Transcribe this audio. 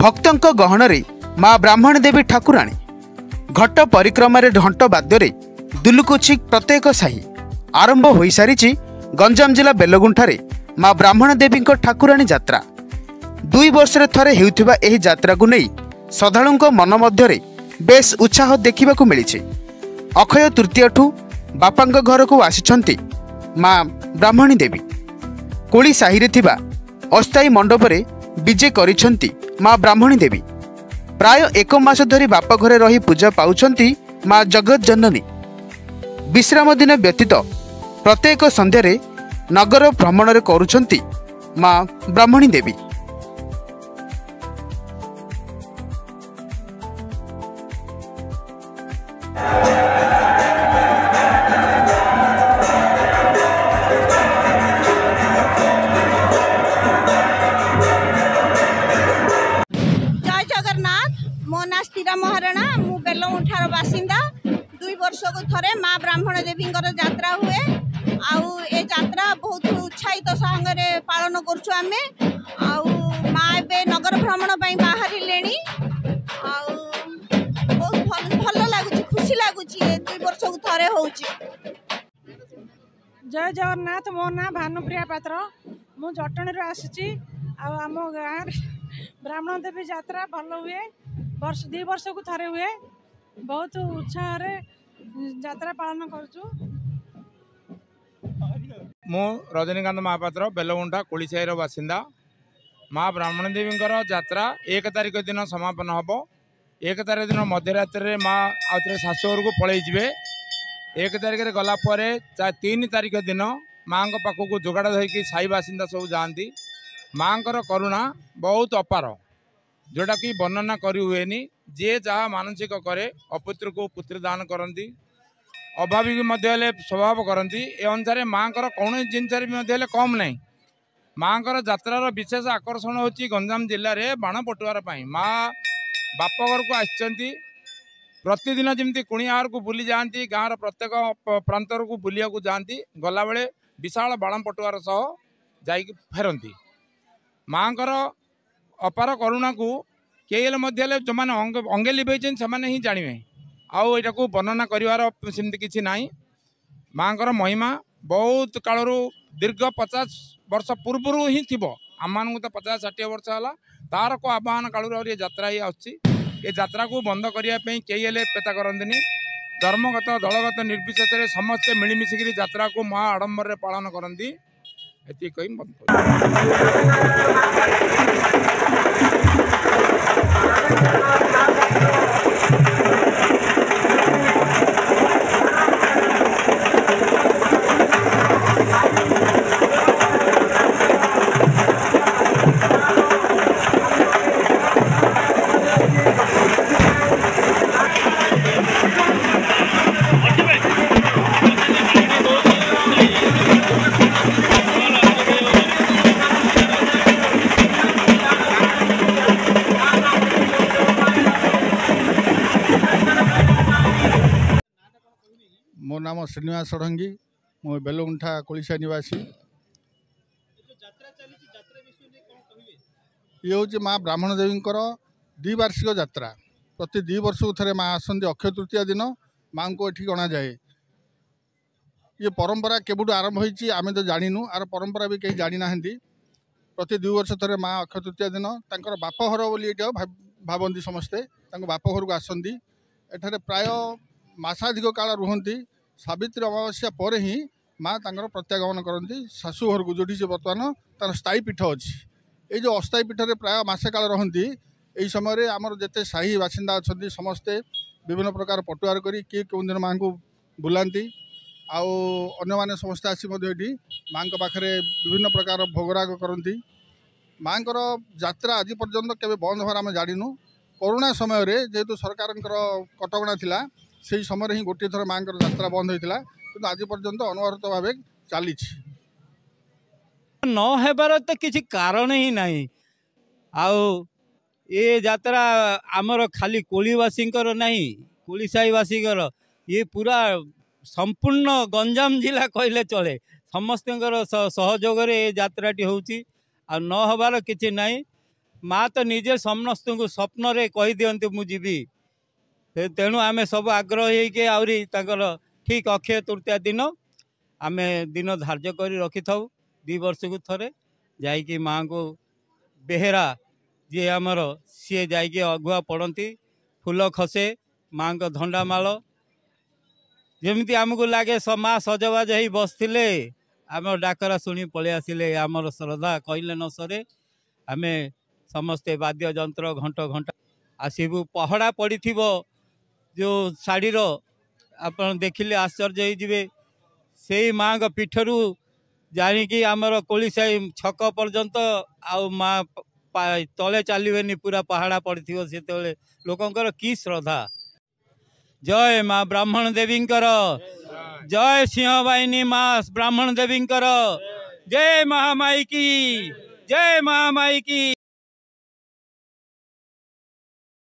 भक्तों गहणरे माँ ब्राह्मण देवी ठाकुराणी घट परिक्रमा घंट बाद्य दुलुकुछि प्रत्येक साही आरंभ हो सारी गंजाम जिला बेलगुंठारे माँ ब्राह्मण देवी ठाकुराणी यात्रा 2 वर्ष थरे हेउथिबा एही यात्रा को नहीं श्रद्धालुओं मन मध्यरे बेस उत्साह देखा मिली। अक्षय तृतीय ठू बापा घर को आसी माँ ब्राह्मणी देवी कोली साहिरे थिबा अस्थायी मंडपरे विजे करिसेंती माँ ब्राह्मणी देवी प्राय 1 मास धरी बाप घरे रही पूजा पाउछंती माँ जगत जननी। विश्राम दिन व्यतीत प्रत्येक संध्यारे नगर भ्रमण करुछंती माँ ब्राह्मणी देवी। महाराणा मु बेलगुंठार बासिंदा 2 वर्ष को थरे माँ ब्राह्मण देवी यात्रा हुए आउ ए यात्रा बहुत उत्साहित संगे पालन करछु आमे आउ माँ ए नगर भ्रमण बाहरी लेनी आउ बहुत भल लगुच खुशी लगुच 2 वर्ष को थरे होउची। जय जगन्नाथ मो ना भानुप्रिया पात्र मु जटणी आसी आम गाँव ब्राह्मण देवी यात्रा भल हुए 2 वर्ष को थरे हुए बहुत उत्साह यात्रा पालन करछु। मु रजनीकांत महापात्र बेलगुंठा कोलीसाईर बासिंदा माँ ब्राह्मण देवी यात्रा 1 तारिख दिन समापन हम 1 तारिख दिन मध्यरात्रि माँ आउे शाशुघर को पलैजे 1 तारिख गलापर 3 तारिख दिन माँ पाखक जोगाड़ धरिकी साई बासिंदा सब जाती। माँ करुणा बहुत अपार जोटा कि वर्णना करी हुएनी जे जहाँ मानसिक करे अपुत्र को पुत्र दान करती अभावी स्वभाव करती ए अनुसार माँ कौन जिनस कम नहीं। माँ यात्रार विशेष आकर्षण होची गंजाम जिले में बाण पटुआर माँ बापघर को आसी प्रतिदिन जमी कुणियार को बुली जाती गाँव प्रत्येक प्रांतर को बुलिया को जाती गला बेले विशाल बाण पटुआर सह जा फेरती। माँ अपार करुणा को कई जो मैंने अंगे लिभे से ही जानवे आउ यहाँ को वर्णना करमती किसी ना। माँ महिमा बहुत कालर दीर्घ 50 वर्ष पूर्व ही थी आम तो 50-60 वर्ष है तार को आह्वान कालू ये यात्रा ही आत्रा को बंद करने कई पेता करती धर्मगत दलगत निर्विशेष समस्ते मिलमिशिक यात्रा को महा आडंबर पालन करती ये कही बंद मो नाम श्रीनिवास षडंगी मो बेलगुंठा कोलीसाई निवासी। ये हूँ माँ ब्राह्मण देवी 2 वार्षिक यात्रा प्रति 2 वर्ष को थे माँ आसती अक्षय तृतीया दिन माँ को ये अणा जाए। ये परंपरा केबुठू आरंभ होती आम तो जानू आर परंपरा भी कहीं जानी ना। प्रति 2 वर्ष थे माँ अक्षय तृतीया दिन बापघर बोली भावती समस्ते बापघर को आसती एठारे प्राय मासाधिक काल रुहती सावित्री अमावास्या पर ही माँ प्रत्यागमन करती शाशुघर को जो बर्तमान तार स्थायी पीठ अच्छी ये जो अस्थायी पीठ में प्राय मसे काल रही यही समय आमर जिते साही बासिंदा अच्छा समस्ते विभिन्न प्रकार पटुआर करी किए कौन दिन माँ को बुलांती आउ अन्य समस्ते आसी माँ पाखे विभिन्न प्रकार भोगराग करती। माँ यात्रा आज पर्यंत केवे बंद होवार आम जानू कोरोना समय जेहेतु सरकार कटकणा थिला से समय ही गोटे थर माँ यात्रा बंद होता कि आज पर्यंत अनवरत भाव चली नहबार तो किसी कारण ही नहीं। आओ ये यात्रा आमर खाली कोलीवासी नहीं कोलीसाईवासी ये पूरा संपूर्ण गंजाम जिला कहले चले समस्त सहयोग ये यात्राटी होची आ न हबार किछि नहीं। माँ तो निजे समस्त को स्वप्न रे कही दियंती मु जीवी तेणु आम सब आग्रह होरी ठीक अक्षय तृतीया दिन आम दिन धार्य कर रखी था 2 वर्ष को थरे जाइकी माँ को बेहेरा जी आमर सी जाइकी अगुआ पड़ती फूल खसे माँ को धंडामाल जमी आमको लगे माँ सजबाज हो बसते आम डाकरा शुणी पलि आसिले आमर श्रद्धा कहले न सरे आम समस्ते वाद्य जंत्र घंट घंटा आसबू पहड़ा पड़ी जो शाढ़ीर आप देखिले आश्चर्य होइजिबे से माँ का पीठरू जानिकी आमर कोलीसाई छक पर्यंत आउ माँ तले चलवेनि पूरा पहाड़ा पड़ो से लोकंकर की श्रद्धा। जय माँ ब्राह्मण देवींकर जय सिंहवाहिनी माँ ब्राह्मण देवींकर जय महामाई की जय महामाई की।